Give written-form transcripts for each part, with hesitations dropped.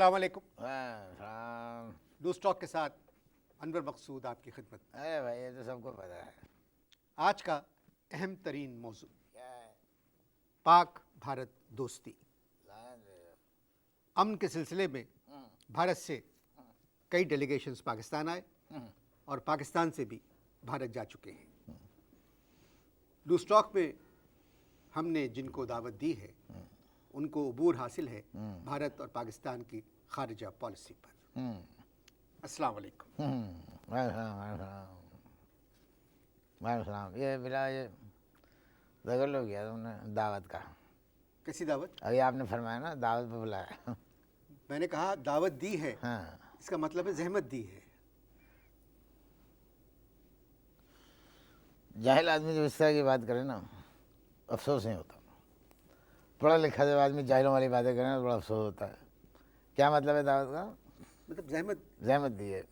अस्सलाम वालेकुम। हाँ। लूज टॉक के साथ अनवर मकसूद आपकी खिदमत। अरे भाई ये तो सबको पता है। आज का अहम तरीन मौजू क्या है? पाक भारत दोस्ती। लायन दे दो। अमन के सिलसिले में भारत से कई डेलीगेशंस पाकिस्तान आए और पाकिस्तान से भी भारत जा चुके हैं। लूज टॉक में हमने जिनको दावत दी है उनको अबूर हासिल है भारत और पाकिस्तान की खारिजा पॉलिसी पर। अस्सलाम वालेकुम। वालेकुम। ये बिला ये जगह लो गया तुमने दावत का। कैसी दावत? अभी आपने फरमाया ना दावत पे बुलाया। मैंने कहा दावत दी है, हाँ। इसका मतलब है जहमत दी है। जाहिल आदमी जब इस तरह की बात करे ना अफसोस नहीं होता। पढ़ा लिखा जब आदमी जाहिलों वाली बातें करे ना तो बड़ा अफसोस होता है। क्या मतलब है दावत का? मतलब जहमत दी है।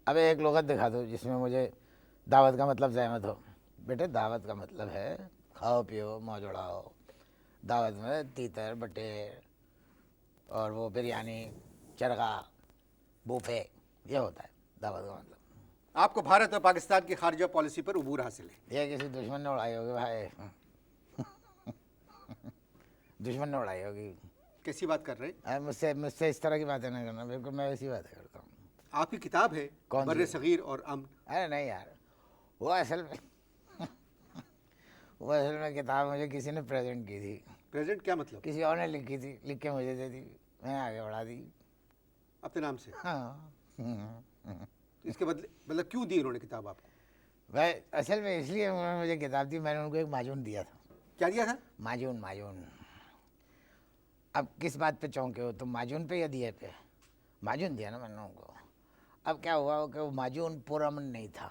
अब एक लुग़त दिखा दो जिसमें मुझे दावत का मतलब जहमत हो। बेटे दावत का मतलब है खाओ पियो मौज उड़ाओ। दावत में तीतर बटेर और वो बिरयानी चरगा बूफे ये होता है दावत का मतलब। आपको भारत और पाकिस्तान की खारिजा पॉलिसी पर उबूर हासिल है। ये किसी दुश्मन ने उड़ाई होगी भाई। दुश्मन ने उड़ाई होगी। कैसी बात कर रहे हैं? अरे मुझसे इस तरह की बातें नहीं करना। बिल्कुल मैं ऐसी बातें करता हूँ। आपकी किताब है कौन सी? बर्रे सगीर और अमन। अरे नहीं यार वो असल में वो असल में किताब मुझे किसी ने प्रेजेंट की थी। प्रेजेंट क्या मतलब? किसी और ने लिखी थी, लिख के मुझे दे दी, मैंने आगे बढ़ा दी। अपने नाम से? हाँ। तो इसके बदले मतलब क्यों दी उन्होंने किताब आपको? भाई असल में इसलिए उन्होंने मुझे किताब दी, मैंने उनको एक माजून दिया था। क्या दिया था? माजून माजून। अब किस बात पे चौंके हो तुम? माजून पे या दिए पे? माजून दिया ना मैंने उनको। अब क्या हुआ कि वो माजून पुरअमन नहीं था,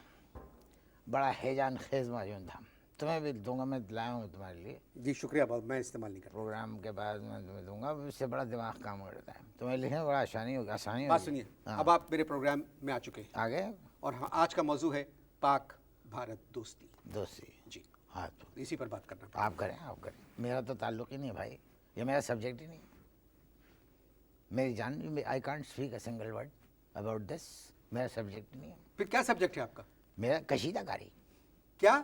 बड़ा हैजान खेज माजून था। तुम्हें भी दूंगा, मैं लाया हूँ तुम्हारे लिए। जी शुक्रिया, बहुत मैं इस्तेमाल नहीं करता। प्रोग्राम के बाद मैं तुम्हें दूंगा, इससे बड़ा दिमाग काम करता है। तुम्हें लिखने में बड़ा आसानी होगी। बात सुनिए, हाँ। अब आप मेरे प्रोग्राम में आ चुके हैं आगे और हाँ, आज का मौजू है पाक भारत दोस्ती। दोस्ती। जी, हाँ तो इसी पर बात करना पड़ेगा। आप करें। मेरा तो ताल्लुक ही नहीं है भाई, ये मेरा सब्जेक्ट ही नहीं। मेरी जान I can't speak a single word about this. मेरा सब्जेक्ट ही नहीं है। फिर क्या सब्जेक्ट है आपका? मेरा कशीदाकारी। क्या?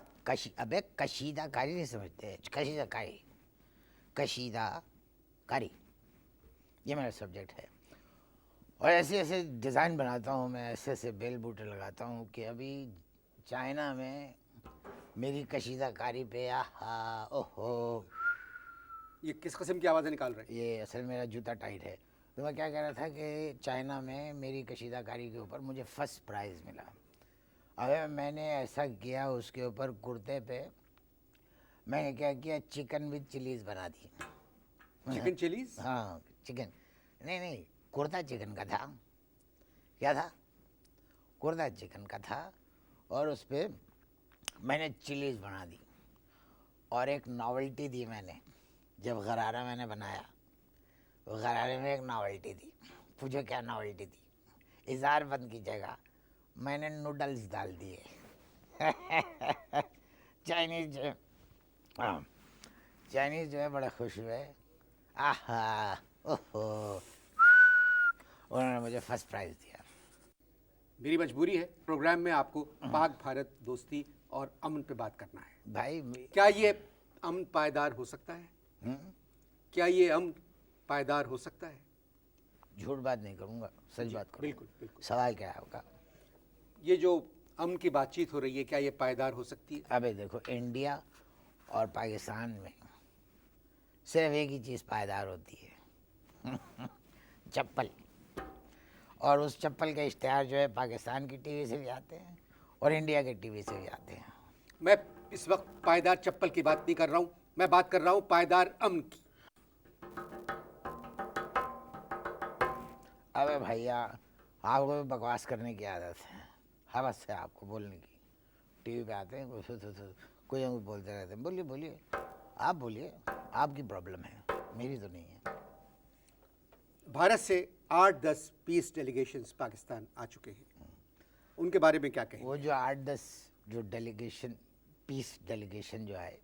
अबे कशीदाकारी नहीं समझते? कशीदाकारी, कशीदाकारी ये मेरा सब्जेक्ट है। और ऐसे ऐसे डिज़ाइन बनाता हूँ मैं, ऐसे ऐसे बेल बूटे लगाता हूँ कि अभी चाइना में मेरी कशीदाकारी पे आहा ओहो। ये किस किस्म की आवाज़ें निकाल रहे हैं? ये असल मेरा जूता टाइट है। तो मैं क्या कह रहा था कि चाइना में मेरी कशीदाकारी के ऊपर मुझे फर्स्ट प्राइज़ मिला। अबे मैंने ऐसा किया उसके ऊपर कुर्ते पे मैंने क्या किया, चिकन विद चिलीज़ बना दी। Chicken chillies? हाँ चिकन नहीं, कुर्ता चिकन का था। क्या था? कुर्ता चिकन का था और उस पर मैंने चिलीज़ बना दी। और एक नॉवेल्टी दी मैंने, जब गरारा मैंने बनाया वो गरारे में एक नॉवेल्टी दी। पूछो क्या नॉवेल्टी दी? इज़हार बंद की जगह मैंने नूडल्स डाल दिए। चाइनीज़ जो हाँ, चाइनीज़ जो है बड़े खुश हुए। आहा ओहो, उन्होंने मुझे फर्स्ट प्राइज़ दिया। मेरी मजबूरी है प्रोग्राम में आपको पाक भारत दोस्ती और अमन पे बात करना है। भाई क्या ये अमन पायदार हो सकता है? क्या ये अमन पायदार हो सकता है? झूठ बात नहीं करूँगा, सच बात करूँगा। बिल्कुल बिल्कुल। सवाल क्या है आपका? ये जो अमन की बातचीत हो रही है, क्या ये पायदार हो सकती है? अबे देखो, इंडिया और पाकिस्तान में सिर्फ एक ही चीज़ पायदार होती है, चप्पल। और उस चप्पल के इश्तेहार जो है पाकिस्तान की टीवी से भी आते हैं और इंडिया के टीवी से भी आते हैं। मैं इस वक्त पायदार चप्पल की बात नहीं कर रहा हूँ, मैं बात कर रहा हूँ पायदार अमन की। अबे भैया आपको भी बकवास करने की आदत है, हवस है आपको बोलने की। टीवी पे आते हैं कुछ ना कुछ बोलते रहते हैं। बोलिए बोलिए, आप बोलिए, आपकी प्रॉब्लम है, मेरी तो नहीं है। भारत से 8-10 पीस डेलीगेशंस पाकिस्तान आ चुके हैं, उनके बारे में क्या कहें? वो जो 8-10 जो डेलीगेशन, पीस डेलीगेशन जो है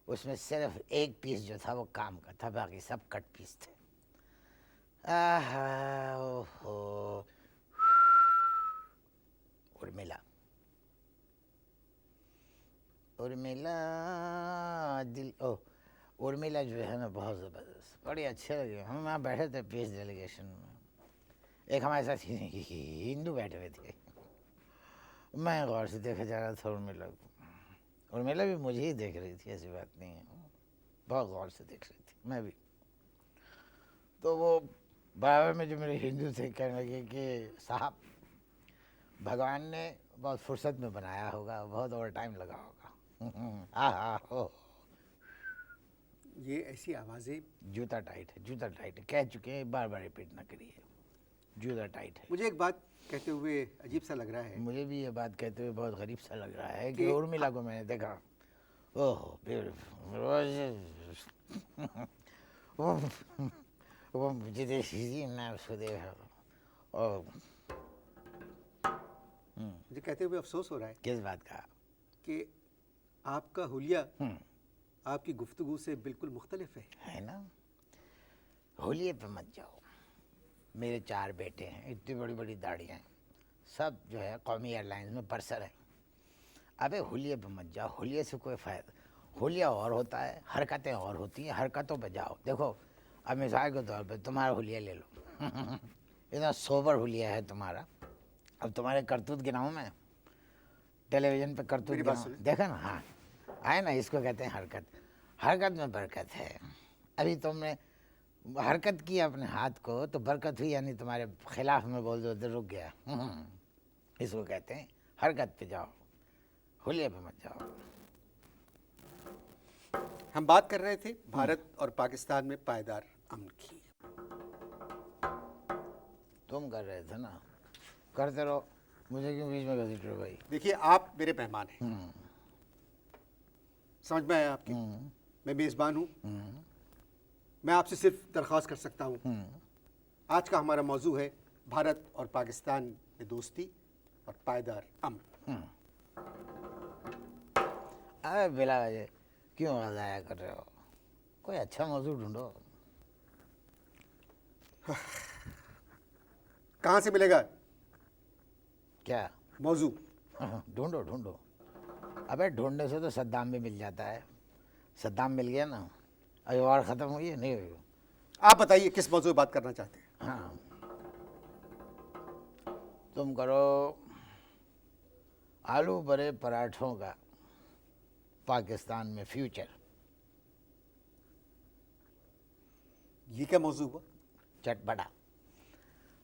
उसमें सिर्फ एक पीस जो था वो काम का था, बाकी सब कट पीस थे। आहा, ओहो, उर्मिला, उर्मिला दिल, ओ उर्मिला जो है ना बहुत ज़बरदस्त, बड़ी अच्छे लगे। हम वहाँ बैठे थे पीस डेलीगेशन में, एक हमारे साथ हिंदू बैठे हुए थे। मैं गौर से देखा जा रहा था उर्मिला को, उर्मिला भी मुझे ही देख रही थी, ऐसी बात नहीं है, बहुत गौर से देख रही थी, मैं भी। तो वो बराबर में जो मेरे हिंदू थे कहने लगे कि साहब भगवान ने बहुत फुर्सत में बनाया होगा, बहुत ओवर टाइम लगा होगा। हाँ हो, ये ऐसी आवाज़ें, जूता टाइट है, जूता टाइट है, कह चुके हैं, बार बार रिपीट ना करिए, जूता टाइट है। मुझे एक बात कहते हुए अजीब सा लग रहा है मुझे भी ये बात कहते हुए बहुत गरीब सा लग रहा है कि कि उर्मिला को मैंने देखा, ओह वो मुझे देखी, मैं उसको देखा, और मुझे कहते हुए अफसोस हो रहा है किस बात का? कि आपका हुलिया आपकी गुफ्तगू से बिल्कुल मुख्तलिफ है ना। होलिये पे मत जाओ, मेरे 4 बेटे हैं, इतनी बड़ी बड़ी दाढ़ियाँ हैं, सब जो है कौमी एयरलाइंस में परसर हैं। अबे होलिये पे मत जाओ, होलिये से कोई फ़ायदा, होलिया और होता है, हरकतें और होती हैं, हरकतों पे जाओ। देखो अब मिसाल के तौर पे तुम्हारा हुलिया ले लो, इतना सोबर हुलिया है तुम्हारा, अब तुम्हारे करतूत गिनाऊँ मैं, टेलीविज़न पे करतूत मेरी बात गिनाऊँ, सुनिए। देखा ना, हाँ आए ना, इसको कहते हैं हरकत, हरकत में बरकत है। अभी तुमने हरकत की अपने हाथ को तो बरकत हुई, यानी तुम्हारे खिलाफ में बोल दो तो रुक गया। इसको कहते हैं हरकत पे जाओ, हुलिया पे मत जाओ। हम बात कर रहे थे भारत और पाकिस्तान में पायदार अमन की। तुम कर रहे थे ना, करते रहो, मुझे क्यों बीच में घसीट रहे हो भाई? देखिए, आप मेरे मेहमान हैं, समझ में आया आपकी? मैं मेज़बान हूँ, मैं आपसे सिर्फ दरख्वास्त कर सकता हूँ। आज का हमारा मौजू है भारत और पाकिस्तान में दोस्ती और पायदार अमन। अरे बिला वजह क्यों ज़ाया कर रहे हो, कोई अच्छा मौजूद ढूंढो। कहाँ से मिलेगा क्या मौजू? ढूंढो ढूंढो, अबे ढूंढने से तो सद्दाम भी मिल जाता है, सद्दाम मिल गया ना, अभी वार ख़त्म हुई है नहीं हुई? आप बताइए किस मौजू पे बात करना चाहते हैं? हाँ तुम करो आलू भरे पराठों का पाकिस्तान में फ्यूचर। ये क्या मौजू हुआ? चटपटा।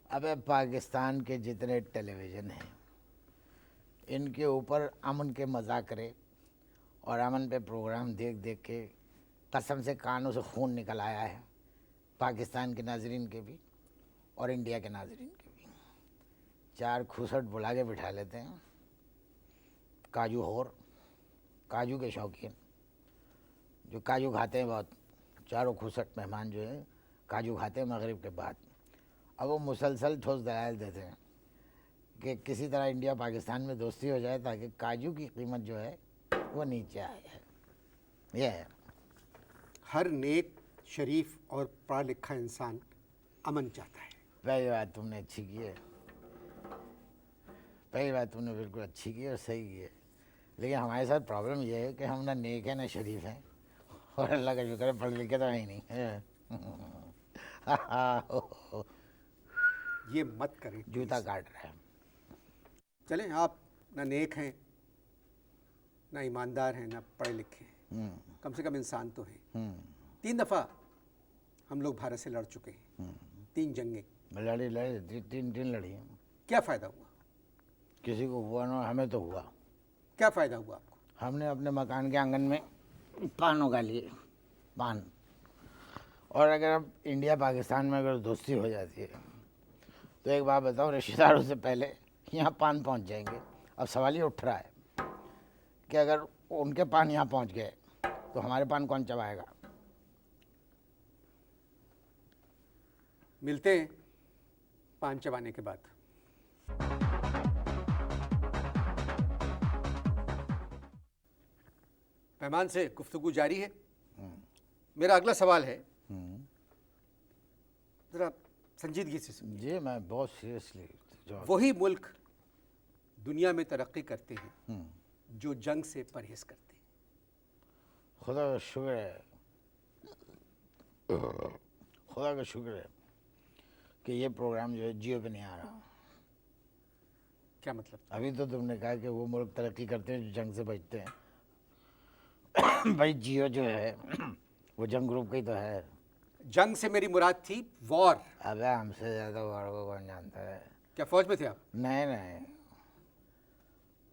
अबे पाकिस्तान के जितने टेलीविज़न हैं इनके ऊपर अमन के मज़ाकरे और अमन पे प्रोग्राम देख देख के कसम से कानों से खून निकल आया है, पाकिस्तान के नाजरीन के भी और इंडिया के नाजरीन के भी। 4 खुसट बुला के बिठा लेते हैं, काजू होर, काजू के शौकीन जो काजू खाते हैं बहुत, चारों खुसट मेहमान जो हैं काजू खाते हैं मगरिब के बाद। अब वो मुसलसल ठोस दलाल देते हैं कि किसी तरह इंडिया पाकिस्तान में दोस्ती हो जाए ताकि काजू की कीमत जो है वो नीचे आए। यह है। हर नेक, शरीफ और पढ़ा लिखा इंसान अमन चाहता है। पहली बात तुमने अच्छी की है, पहली बात तुमने बिल्कुल अच्छी की और सही की है, लेकिन हमारे साथ प्रॉब्लम ये है कि हम ना नेक है ना शरीफ हैं, और अल्लाह का शुक्र है पढ़े लिखे तो है ही नहीं। ये मत करें, जूता काट रहा है। चलें, आप ना नेक हैं, ना ईमानदार हैं, ना पढ़े लिखे हैं, कम से कम इंसान तो हैं। 3 दफ़ा हम लोग भारत से लड़ चुके हैं, 3 जंगें। लड़ी लड़ी तीन लड़ी हैं। क्या फ़ायदा हुआ? किसी को हुआ ना, हमें तो हुआ। क्या फ़ायदा हुआ आपको? हमने अपने मकान के आंगन में पान उगा लिए, पान। और अगर अब इंडिया पाकिस्तान में अगर दोस्ती हो जाती है तो एक बात बताओ, रिश्तेदारों से पहले यहाँ पान पहुँच जाएंगे। अब सवाल ये उठ रहा है कि अगर उनके पान यहाँ पहुँच गए तो हमारे पान कौन चबाएगा? मिलते हैं पान चबाने के बाद। मेहमान से गुफ्तगू जारी है। मेरा अगला सवाल है, ज़रा संजीदगी से सुनिए। जी मैं बहुत सीरियसली जवाब। वही मुल्क दुनिया में तरक्की करते हैं जो जंग से परहेज करते हैं। खुदा का शुक्र है, खुदा का शुक्र है कि ये प्रोग्राम जो है जियो पे नहीं आ रहा। क्या मतलब? अभी तो तुमने कहा कि वो मुल्क तरक्की करते हैं जो जंग से बचते हैं। भाई जियो जो है वो जंग ग्रुप का ही तो है। जंग से मेरी मुराद थी वॉर। अबे हमसे ज़्यादा वार को कौन जानता है। क्या फौज में थे आप? नहीं नहीं,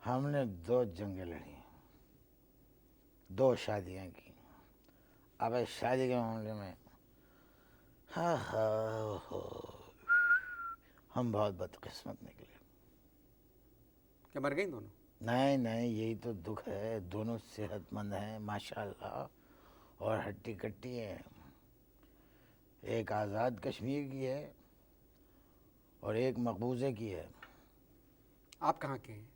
हमने 2 जंगें लड़ी, 2 शादियाँ की। अबे शादी के मामले में हाँ हाँ हम बहुत बदकिस्मत निकले। क्या मर गई दोनों? नहीं नहीं, यही तो दुख है। दोनों सेहतमंद हैं माशाल्लाह और हट्टी कट्टी हैं। एक आज़ाद कश्मीर की है और एक मकबूजे की है। आप कहाँ के हैं?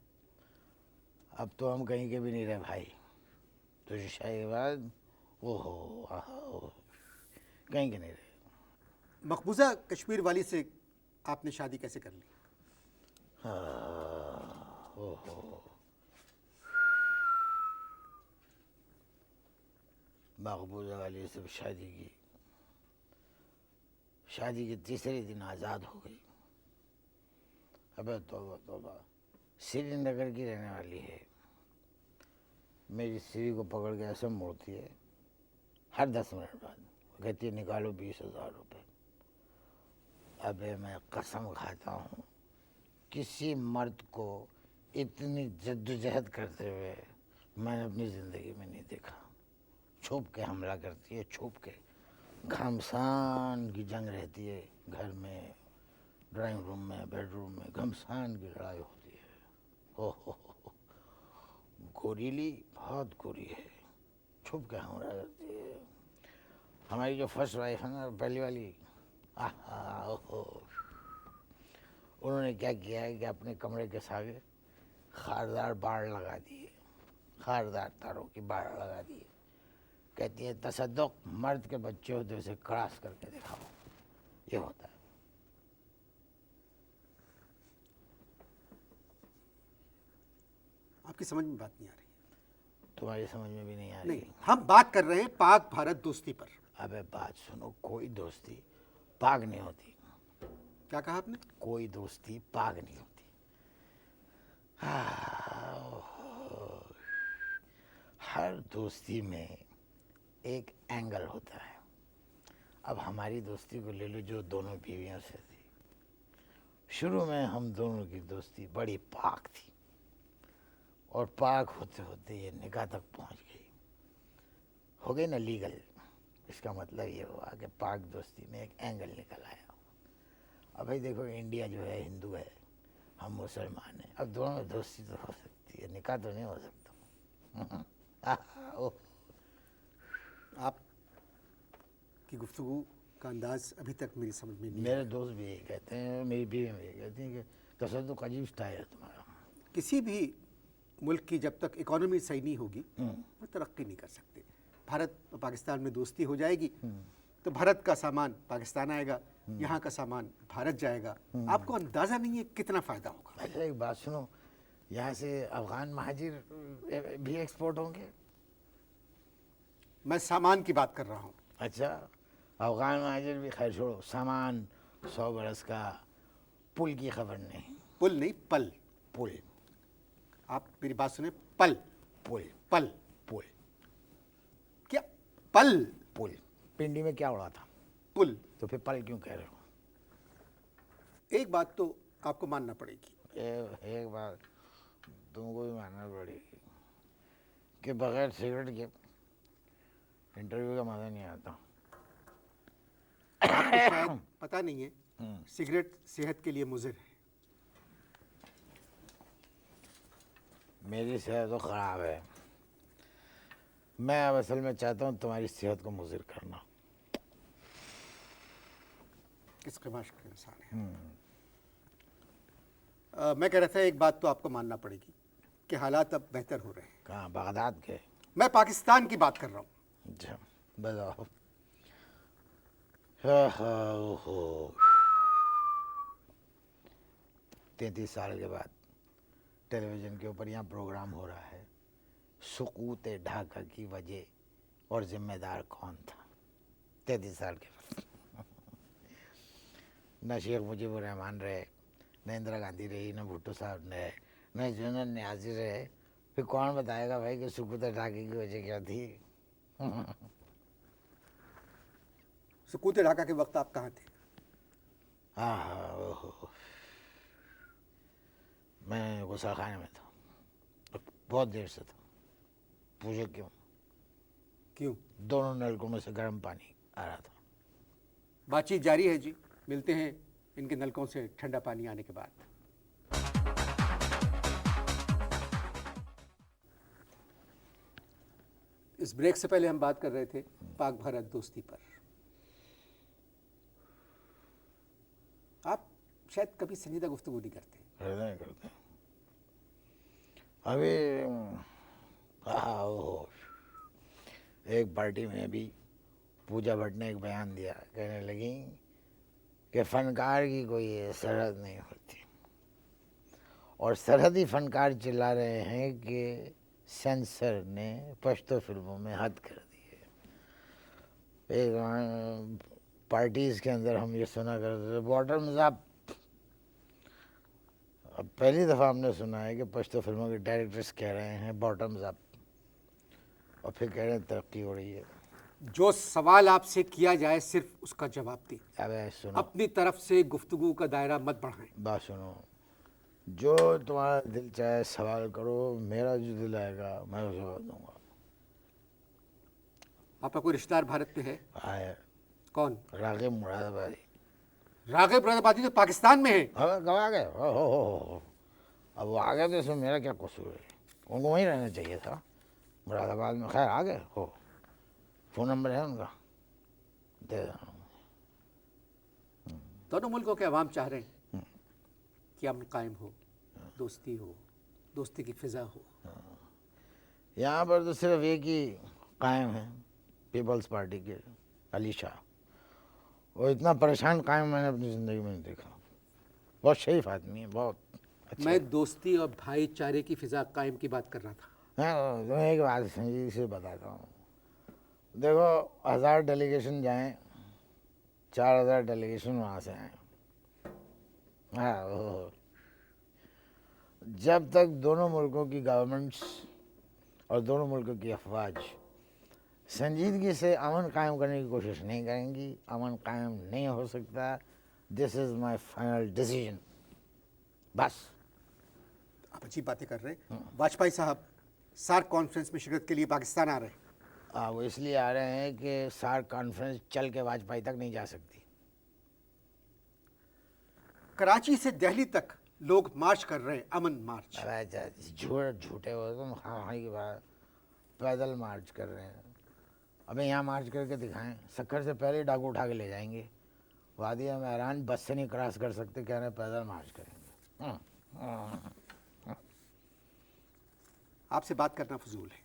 अब तो हम कहीं के भी नहीं रहे भाई। तो शाही के बाद ओहो आहो, कहीं के नहीं रहे। मकबूजा कश्मीर वाली से आपने शादी कैसे कर ली? ओहो, मकबूजा वाली से शादी की। शादी के तीसरे दिन आज़ाद हो गई। अबे तौबा तौबा, श्रीनगर की रहने वाली है। मेरी सीढ़ी को पकड़ के ऐसे मोड़ती है हर 10 मिनट बाद। कहती है निकालो 20,000 रुपये। अबे मैं कसम खाता हूँ किसी मर्द को इतनी जद्दोजहद करते हुए मैंने अपनी ज़िंदगी में नहीं देखा। छुप के हमला करती है, छुप के। घमसान की जंग रहती है घर में, ड्राइंग रूम में, बेडरूम में घमसान की लड़ाई होती है। हो, गोरीली बहुत गोरी है, छुप के हमला करती है। हमारी जो फर्स्ट वाइफ है ना, पहली वाली, ओहो, उन्होंने क्या किया है कि अपने कमरे के सागे खारदार बाड़ लगा दिए, खारदार तारों की बाड़ लगा दी। कहती है तसद्दुक मर्द के बच्चे हो तो इसे क्रॉस करके दिखाओ। ये होता है। आपकी समझ में बात नहीं आ रही। तुम्हारी समझ में भी नहीं आ रही। नहीं, हम बात कर रहे हैं पाक भारत दोस्ती पर। अबे बात सुनो, कोई दोस्ती पाक नहीं होती। क्या कहा आपने? कोई दोस्ती पाक नहीं होती। हर दोस्ती में एक एंगल होता है। अब हमारी दोस्ती को ले लो जो दोनों बीवियों से थी। शुरू में हम दोनों की दोस्ती बड़ी पाक थी और पाक होते होते ये निकाह तक पहुंच गई। हो गई ना लीगल। इसका मतलब ये हुआ कि पाक दोस्ती में एक एंगल निकल आया। अब भाई देखो, इंडिया जो है हिंदू है, हम मुसलमान हैं। अब दोनों में दोस्ती तो हो सकती है, निकाह तो नहीं हो सकता। आप की गुफ्तगू का अंदाज अभी तक मेरी समझ में नहीं मेरे दोस्त भी यही कहते हैं, मेरी बीवी भी यही कहती हैं कि तसद्दुक अजीब स्टाइल है तुम्हारा। किसी भी मुल्क की जब तक इकोनॉमी सही नहीं होगी वो तरक्की नहीं कर सकते। भारत और पाकिस्तान में दोस्ती हो जाएगी तो भारत का सामान पाकिस्तान आएगा, यहाँ का सामान भारत जाएगा। आपको अंदाज़ा नहीं है कितना फ़ायदा होगा। अच्छा एक बात सुनो, यहाँ से अफ़गान महाजिर भी एक्सपोर्ट होंगे? मैं सामान की बात कर रहा हूँ। अच्छा, अफ़गान महाजिर भी, खैर छोड़ो, सामान 100 बरस का, पुल की खबर नहीं। पुल नहीं, पल। पुल, आप मेरी बात सुने, पल। पुल, पल। पुल, क्या पल? पुल। पिंडी में क्या उड़ा था? पुल। तो फिर पल क्यों कह रहे हो? एक बात तो आपको मानना पड़ेगी। एक बात तुमको भी मानना पड़ेगी कि बगैर सिगरेट के इंटरव्यू का मज़ा नहीं आता। आपको शायद पता नहीं है, सिगरेट सेहत के लिए मुज़िर है। मेरी सेहत तो ख़राब है। मैं अब असल में चाहता हूँ तुम्हारी सेहत को मुज़िर करना। किस क़िमाश का इंसान है। मैं कह रहा था एक बात तो आपको मानना पड़ेगी कि हालात अब बेहतर हो रहे हैं। कहाँ, बगदाद के? मैं पाकिस्तान की बात कर रहा हूँ। अच्छा बताओ। ओहो, 33 साल के बाद टेलीविज़न के ऊपर यहाँ प्रोग्राम हो रहा है, सुकूत ढाका की वजह और जिम्मेदार कौन था। 33 साल के बाद न शेख मुजीबुर रहमान रहे, न इंदिरा गांधी रही, न भुट्टो साहब रहे, न जनरल न्याजी रहे, फिर कौन बताएगा भाई कि सुकूत ढाके की वजह क्या थी। सुकूत ढाका के वक्त आप कहाँ थे? हाँ, ओहो, मैं गुस्साखाने में था, बहुत देर से था। पूछो क्यों? क्यों? दोनों नलकों में से गर्म पानी आ रहा था। बातचीत जारी है जी, मिलते हैं इनके नलकों से ठंडा पानी आने के बाद। इस ब्रेक से पहले हम बात कर रहे थे पाक भारत दोस्ती पर। आप शायद कभी संजीदा गुफ्तगू नहीं करते। नहीं करते। अभी ओहो, एक पार्टी में भी पूजा भट्ट ने एक बयान दिया, कहने लगी कि फनकार की कोई सरहद नहीं होती, और सरहदी फनकार चिल्ला रहे हैं कि सेंसर ने पश्तो फिल्मों में हद कर दी है। एक पार्टीज के अंदर हम ये सुना करते थे बॉटम्स अप। अब पहली दफ़ा हमने सुना है कि पश्तो फिल्मों के डायरेक्टर्स कह रहे हैं बॉटम्स अप, और फिर कह रहे हैं तरक्की हो रही है। जो सवाल आपसे किया जाए सिर्फ उसका जवाब दें। अब सुनो, अपनी तरफ से गुफ्तगू का दायरा मत बढ़ाएं। बात सुनो, जो तुम्हारा दिल चाहे सवाल करो, मेरा जो दिल आएगा मैं उसे जवाब दूंगा। आपका कोई रिश्तेदार भारत में है? आए कौन? रागिब मुरादाबादी। रागिब मुरादाबादी तो पाकिस्तान में है। अब गवा गए, हो। अब वो आ गए तो इसमें मेरा क्या कसूर है? उनको वहीं रहना चाहिए था, मुरादाबाद में। खैर आ गए हो, फ़ोन नंबर है उनका, दे देना। दोनों मुल्कों के अवाम चाह रहे हैं कि अमन कायम हो, दोस्ती हो, दोस्ती की फिजा हो। यहाँ पर तो सिर्फ एक ही कायम है, पीपल्स पार्टी के अली शाह। वो इतना परेशान कायम मैंने अपनी ज़िंदगी में नहीं देखा। बहुत शरीफ आदमी है, बहुत अच्छा। मैं दोस्ती और भाईचारे की फिजा कायम की बात कर रहा था। मैं एक बात संजीव से बताता हूँ। देखो, 1000 डेलीगेशन जाएं, 4000 डेलीगेशन वहाँ से आए। हाँ, जब तक दोनों मुल्कों की गवर्नमेंट्स और दोनों मुल्कों की अफवाज संजीदगी से अमन कायम करने की कोशिश नहीं करेंगी, अमन कायम नहीं हो सकता। This is my final decision. बस। आप अच्छी बातें कर रहे हैं। वाजपेयी साहब सार्क कॉन्फ्रेंस में शिरकत के लिए पाकिस्तान आ रहे हैं। वो इसलिए आ रहे हैं कि सार्क कॉन्फ्रेंस चल के वाजपेयी तक नहीं जा सकती। कराची से दिल्ली तक लोग मार्च कर रहे हैं, अमन मार्च। झूठे हो तुम, हाँ की बात। पैदल मार्च कर रहे हैं। अबे यहाँ मार्च करके दिखाएं, सक्कर से पहले डाकू उठा के ले जाएंगे। वादिया महरान बस से नहीं क्रॉस कर सकते, कह रहे पैदल मार्च करेंगे। आपसे बात करना फजूल है।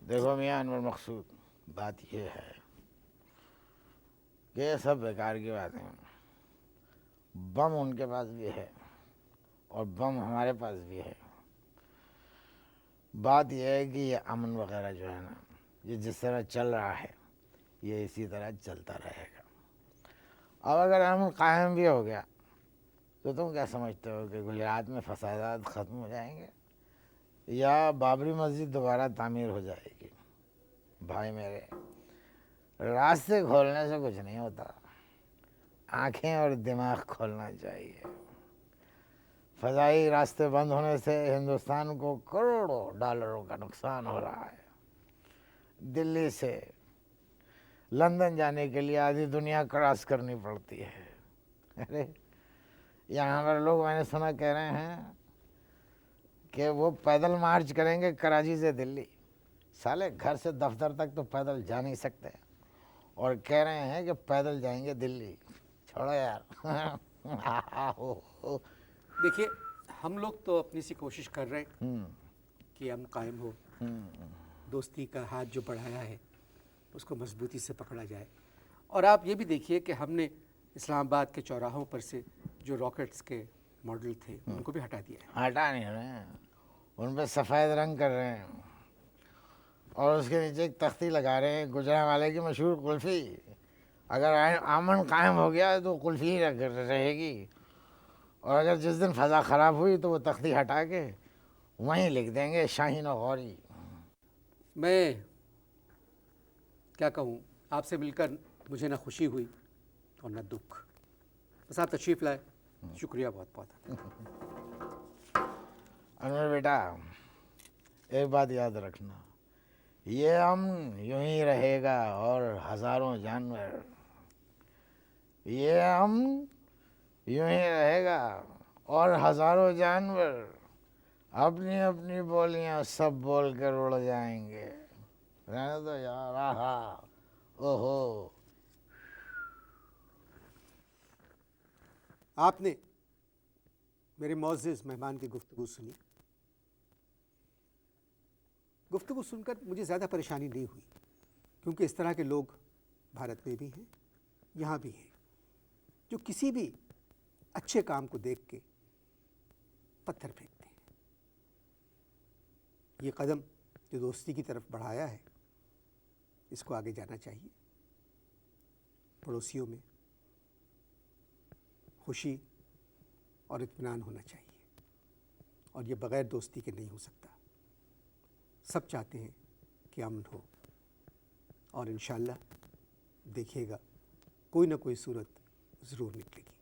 देखो मियाँ अनवर मकसूद, बात ये है कि ये सब बेकार की बातें हैं। बम उनके पास भी है और बम हमारे पास भी है। बात यह है कि ये अमन वगैरह जो है ना, ये जिस तरह चल रहा है ये इसी तरह चलता रहेगा। अब अगर अमन कायम भी हो गया तो तुम क्या समझते हो कि गुजरात में फसादात ख़त्म हो जाएंगे या बाबरी मस्जिद दोबारा तामीर हो जाएगी? भाई मेरे, रास्ते खोलने से कुछ नहीं होता, आँखें और दिमाग खोलना चाहिए। फ़ज़ाई रास्ते बंद होने से हिंदुस्तान को करोड़ों डॉलरों का नुकसान हो रहा है। दिल्ली से लंदन जाने के लिए आधी दुनिया क्रॉस करनी पड़ती है। अरे यहाँ पर लोग, मैंने सुना, कह रहे हैं कि वो पैदल मार्च करेंगे कराची से दिल्ली। साले घर से दफ्तर तक तो पैदल जा नहीं सकते और कह रहे हैं कि पैदल जाएंगे दिल्ली। छोड़ो यार। देखिए, हम लोग तो अपनी सी कोशिश कर रहे हैं कि हम कायम हो, दोस्ती का हाथ जो बढ़ाया है उसको मजबूती से पकड़ा जाए। और आप ये भी देखिए कि हमने इस्लामाबाद के चौराहों पर से जो रॉकेट्स के मॉडल थे उनको भी हटा दिया है। हटा नहीं रहे हैं, उन पर सफ़ेद रंग कर रहे हैं और उसके नीचे एक तख्ती लगा रहे हैं गुजरांवाले की मशहूर कुल्फ़ी। अगर अमन कायम हो गया तो कुल्फ़ी ही रहेगी, और अगर जिस दिन फ़ज़ा ख़राब हुई तो वो तख्ती हटा के वहीं लिख देंगे शाहीन और गौरी। मैं क्या कहूँ, आपसे मिलकर मुझे ना खुशी हुई और ना दुख। बस आप तशरीफ़ लाए, शुक्रिया बहुत बहुत। अनवर बेटा, एक बात याद रखना, ये अमन यूं ही रहेगा और हज़ारों जानवर, ये अमन यूं ही रहेगा और हज़ारों जानवर अपनी अपनी बोलियां सब बोल कर उड़ जाएंगे। रहने दो यार, आहा, ओहो। आपने मेरे मोअज़्ज़िज़ मेहमान की गुफ्तगू सुनी। गुफ्तगू सुनकर मुझे ज़्यादा परेशानी नहीं हुई, क्योंकि इस तरह के लोग भारत में भी हैं, यहाँ भी हैं, जो किसी भी अच्छे काम को देख के पत्थर फेंकते हैं। ये कदम जो दोस्ती की तरफ बढ़ाया है, इसको आगे जाना चाहिए। पड़ोसियों में खुशी और इत्मीनान होना चाहिए, और ये बग़ैर दोस्ती के नहीं हो सकता। सब चाहते हैं कि अमन हो, और इंशाअल्लाह देखिएगा कोई ना कोई सूरत ज़रूर निकलेगी।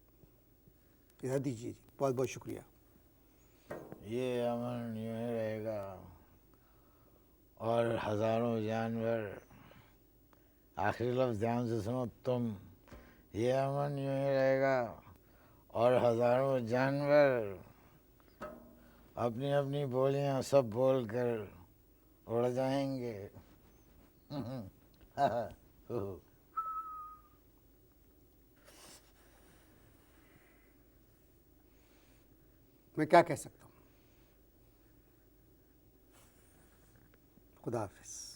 इजाज़त दीजिए जी, बहुत बहुत शुक्रिया। ये अमन यूं ही रहेगा और हज़ारों जानवर, आखिरी लफ्ज़ ध्यान से सुनो तुम, ये अमन यूं ही रहेगा और हज़ारों जानवर अपनी अपनी बोलियां सब बोल कर उड़ जाएंगे। मैं क्या कह सकता हूँ। खुदा हाफ़िज़।